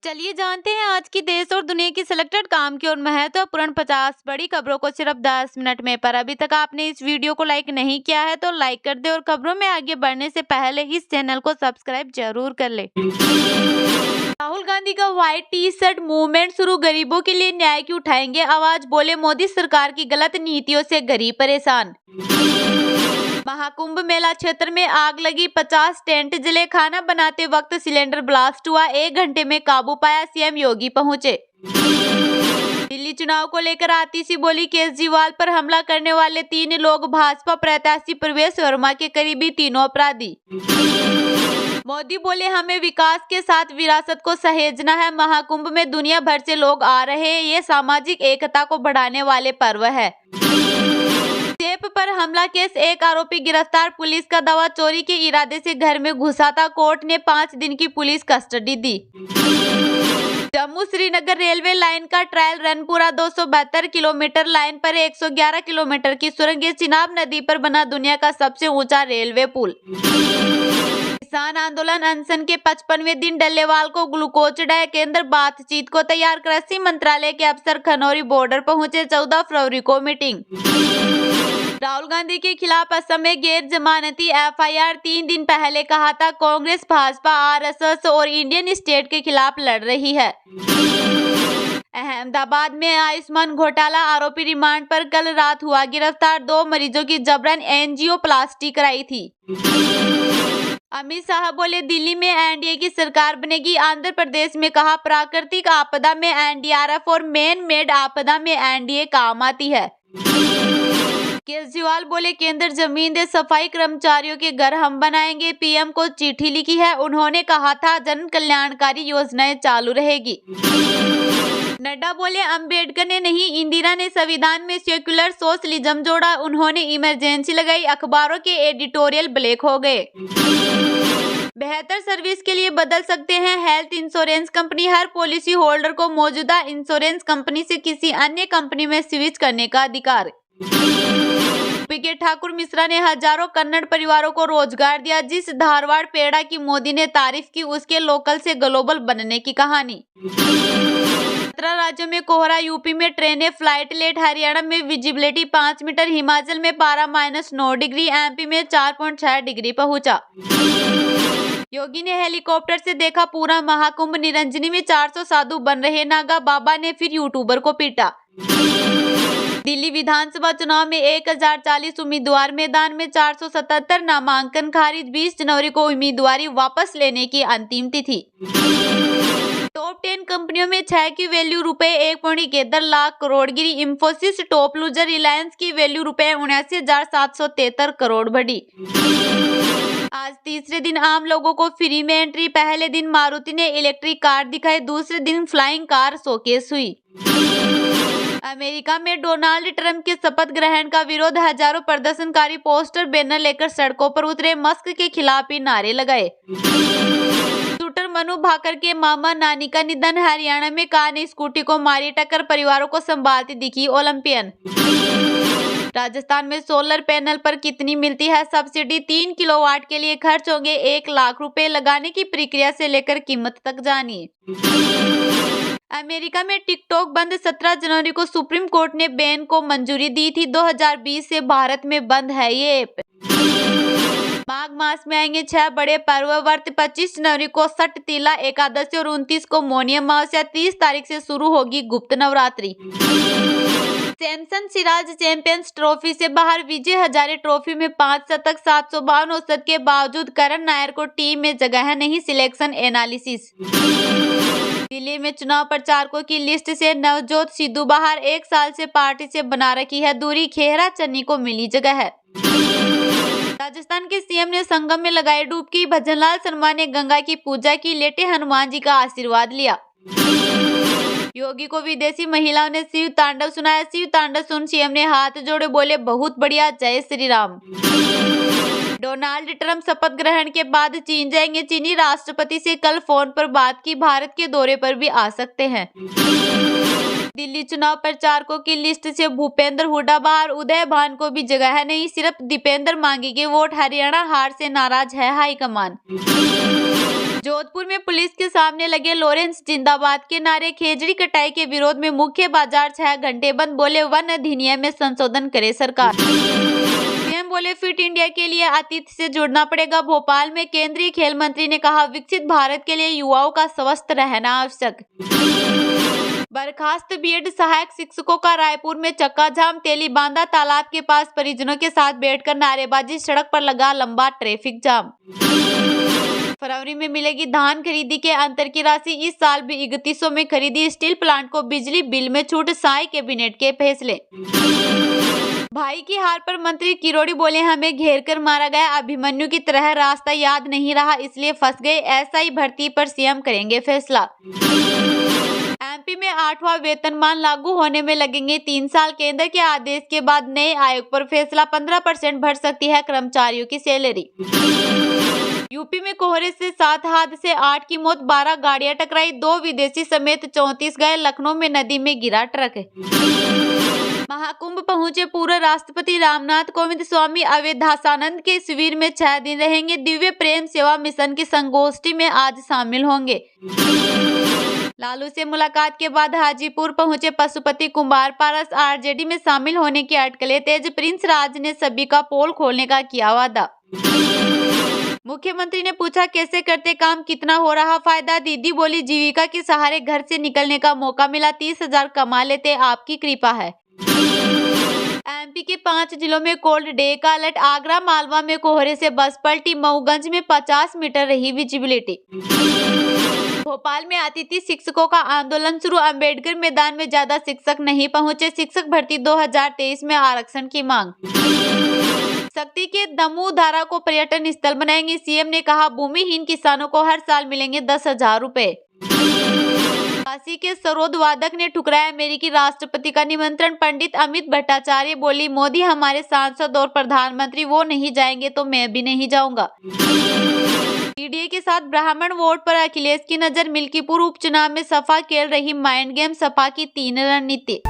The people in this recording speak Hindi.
चलिए जानते हैं आज की देश और दुनिया की सिलेक्टेड काम की और महत्वपूर्ण 50 बड़ी खबरों को सिर्फ 10 मिनट में। पर अभी तक आपने इस वीडियो को लाइक नहीं किया है तो लाइक कर दे और खबरों में आगे बढ़ने से पहले इस चैनल को सब्सक्राइब जरूर कर ले। राहुल गांधी का व्हाइट टी शर्ट मूवमेंट शुरू, गरीबों के लिए न्याय की उठाएंगे आवाज, बोले मोदी सरकार की गलत नीतियों से गरीब परेशान। महाकुंभ मेला क्षेत्र में आग लगी, 50 टेंट जले, खाना बनाते वक्त सिलेंडर ब्लास्ट हुआ, 1 घंटे में काबू पाया, सीएम योगी पहुंचे। दिल्ली चुनाव को लेकर आतिशी बोली, केजरीवाल पर हमला करने वाले 3 लोग भाजपा प्रत्याशी प्रवेश वर्मा के करीबी तीनों अपराधी। मोदी बोले, हमें विकास के साथ विरासत को सहेजना है, महाकुंभ में दुनिया भर से लोग आ रहे हैं, ये सामाजिक एकता को बढ़ाने वाले पर्व है। जेप पर हमला केस, 1 आरोपी गिरफ्तार, पुलिस का दावा चोरी के इरादे से घर में घुसा था, कोर्ट ने 5 दिन की पुलिस कस्टडी दी। जम्मू श्रीनगर रेलवे लाइन का ट्रायल रन पूरा, 272 किलोमीटर लाइन पर 111 किलोमीटर की सुरंग, चिनाब नदी पर बना दुनिया का सबसे ऊंचा रेलवे पुल। किसान आंदोलन अनशन के 55वें दिन डल्लेवाल को ग्लूकोज चढ़ाया, केंद्र बातचीत को तैयार, कृषि मंत्रालय के अफसर खनौरी बॉर्डर पहुंचे, 14 फरवरी को मीटिंग। राहुल गांधी के खिलाफ असम में गैर जमानती एफआईआर, 3 दिन पहले कहा था कांग्रेस भाजपा आरएसएस और इंडियन स्टेट के खिलाफ लड़ रही है। अहमदाबाद में आयुष्मान घोटाला आरोपी रिमांड पर कल रात हुआ गिरफ्तार, 2 मरीजों की जबरन एंजियोप्लास्टी कराई थी। अमित शाह बोले, दिल्ली में एनडीए की सरकार बनेगी, आंध्र प्रदेश में कहा प्राकृतिक आपदा में एनडीआरएफ और मैन मेड आपदा में एनडीए काम आती है। केजरीवाल बोले, केंद्र जमीन दे, सफाई कर्मचारियों के घर हम बनाएंगे, पीएम को चिट्ठी लिखी है, उन्होंने कहा था जन कल्याणकारी योजनाएं चालू रहेगी। नड्डा बोले, अंबेडकर ने नहीं इंदिरा ने संविधान में सेक्युलर सोशलिज्म जोड़ा, उन्होंने इमरजेंसी लगाई, अखबारों के एडिटोरियल ब्लैक हो गए। बेहतर सर्विस के लिए बदल सकते हैं हेल्थ इंश्योरेंस कंपनी, हर पॉलिसी होल्डर को मौजूदा इंश्योरेंस कंपनी से किसी अन्य कंपनी में स्विच करने का अधिकार। पीके ठाकुर मिश्रा ने हजारों कन्नड़ परिवारों को रोजगार दिया, जिस धारवाड़ पेड़ा की मोदी ने तारीफ की, उसके लोकल से ग्लोबल बनने की कहानी। 17 राज्यों में कोहरा, यूपी में ट्रेनें फ्लाइट लेट, हरियाणा में विजिबिलिटी 5 मीटर, हिमाचल में पारा -9 डिग्री, एमपी में 4.6 डिग्री पहुंचा। योगी ने हेलीकॉप्टर से देखा पूरा महाकुंभ, निरंजनी में 400 साधु बन रहे नागा, बाबा ने फिर यूट्यूबर को पीटा। दिल्ली विधानसभा चुनाव में 1040 उम्मीदवार मैदान में, 477 नामांकन खारिज, 20 जनवरी को उम्मीदवारी वापस लेने की अंतिम तिथि। टॉप 10 कंपनियों में 6 की वैल्यू रुपए 1.71 लाख करोड़ गिरी, इंफोसिस टॉप लूजर, रिलायंस की वैल्यू रुपए 79,773 करोड़ बढ़ी। आज तीसरे दिन आम लोगों को फ्री में एंट्री, पहले दिन मारुति ने इलेक्ट्रिक कार दिखाई, दूसरे दिन फ्लाइंग कार शोकेस हुई। अमेरिका में डोनाल्ड ट्रंप के शपथ ग्रहण का विरोध, हजारों प्रदर्शनकारी पोस्टर बैनर लेकर सड़कों पर उतरे, मस्क के खिलाफ ही नारे लगाए। शूटर मनु भाकर के मामा नानी का निधन, हरियाणा में कार ने स्कूटी को मारी टक्कर, परिवारों को संभालती दिखी ओलंपियन। राजस्थान में सोलर पैनल पर कितनी मिलती है सब्सिडी, 3 किलोवाट के लिए खर्च होंगे 1 लाख रुपए, लगाने की प्रक्रिया से लेकर कीमत तक जानिए। अमेरिका में टिकटॉक बंद, 17 जनवरी को सुप्रीम कोर्ट ने बैन को मंजूरी दी थी, 2020 से भारत में बंद है ये ऐप। माघ मास में आएंगे 6 बड़े पर्व व्रत, 25 जनवरी को छठ तीला एकादशी और 29 को मौनी अमावस्या, 30 तारीख से शुरू होगी गुप्त नवरात्रि। सैमसन सिराज चैंपियंस ट्रॉफी से बाहर, विजय हजारे ट्रॉफी में 5 शतक, 752 औसत के बावजूद करण नायर को टीम में जगह नहीं, सिलेक्शन एनालिसिस। दिल्ली में चुनाव प्रचारकों की लिस्ट से नवजोत सिद्धू बाहर, 1 साल से पार्टी से बना रखी है दूरी, खेहरा चन्नी को मिली जगह है। राजस्थान के सीएम ने संगम में लगाई डुबकी, भजनलाल शर्मा ने गंगा की पूजा की, लेटे हनुमान जी का आशीर्वाद लिया। योगी को विदेशी महिलाओं ने शिव तांडव सुनाया, शिव तांडव सुन सीएम ने हाथ जोड़े, बोले बहुत बढ़िया, जय श्री राम। डोनाल्ड ट्रंप शपथ ग्रहण के बाद चीन जाएंगे, चीनी राष्ट्रपति से कल फोन पर बात की, भारत के दौरे पर भी आ सकते हैं। दिल्ली चुनाव प्रचारकों की लिस्ट से भूपेंद्र हुड्डा बाहर, उदय भान को भी जगह नहीं, सिर्फ दीपेंद्र मांगेंगे वोट, हरियाणा हार से नाराज है हाईकमान। जोधपुर में पुलिस के सामने लगे लॉरेंस जिंदाबाद के नारे। खेजड़ी कटाई के विरोध में मुख्य बाजार 6 घंटे बंद। बोले वन अधिनियम में संशोधन करे सरकार। सीएम बोले फिट इंडिया के लिए अतीत से जुड़ना पड़ेगा। भोपाल में केंद्रीय खेल मंत्री ने कहा विकसित भारत के लिए युवाओं का स्वस्थ रहना आवश्यक। बर्खास्त बीएड सहायक शिक्षकों का रायपुर में चक्का जाम। तेलीबांधा तालाब के पास परिजनों के साथ बैठकर नारेबाजी। सड़क पर लगा लंबा ट्रैफिक जाम। फरवरी में मिलेगी धान खरीदी के अंतर की राशि। इस साल भी 3100 में खरीदी। स्टील प्लांट को बिजली बिल में छूट। साई कैबिनेट के फैसले। भाई की हार पर मंत्री किरोड़ी बोले हमें घेर कर मारा गया। अभिमन्यु की तरह रास्ता याद नहीं रहा इसलिए फंस गए। एसआई भर्ती पर सीएम करेंगे फैसला। एमपी में 8वां वेतनमान लागू होने में लगेंगे 3 साल। केंद्र के आदेश के बाद नए आयोग पर फैसला। 15% बढ़ सकती है कर्मचारियों की सैलरी। यूपी में कोहरे से 7 हादसे। 8 की मौत, 12 गाड़ियां टकराई। 2 विदेशी समेत 34 गए। लखनऊ में नदी में गिरा ट्रक। महाकुंभ पहुंचे पूर्व राष्ट्रपति रामनाथ कोविंद। स्वामी अवधेशानंद के शिविर में 6 दिन रहेंगे। दिव्य प्रेम सेवा मिशन की संगोष्ठी में आज शामिल होंगे। लालू से मुलाकात के बाद हाजीपुर पहुंचे पशुपति कुमार पारस। आरजेडी में शामिल होने की अटकलें तेज। प्रिंस राज ने सभी का पोल खोलने का किया वादा। मुख्यमंत्री ने पूछा कैसे करते काम, कितना हो रहा फायदा। दीदी बोली जीविका के सहारे घर से निकलने का मौका मिला। 30,000 कमा लेते, आपकी कृपा है। एमपी के 5 जिलों में कोल्ड डे का अलर्ट। आगरा मालवा में कोहरे से बस पलटी। मऊगंज में 50 मीटर रही विजिबिलिटी। भोपाल में अतिथि शिक्षकों का आंदोलन शुरू। अंबेडकर मैदान में ज्यादा शिक्षक नहीं पहुंचे। शिक्षक भर्ती 2023 में आरक्षण की मांग। शक्ति के दमू धारा को पर्यटन स्थल बनाएंगे। सीएम ने कहा भूमिहीन किसानों को हर साल मिलेंगे 10,000 रुपए। काशी के सरोद वादक ने ठुकराया अमेरिकी राष्ट्रपति का निमंत्रण। पंडित अमित भट्टाचार्य बोली मोदी हमारे सांसद और प्रधानमंत्री, वो नहीं जाएंगे तो मैं भी नहीं जाऊंगा। पीडीए के साथ ब्राह्मण वोट पर अखिलेश की नजर। मिल्कीपुर उपचुनाव में सपा खेल रही माइंड गेम। सपा की 3 रणनीति।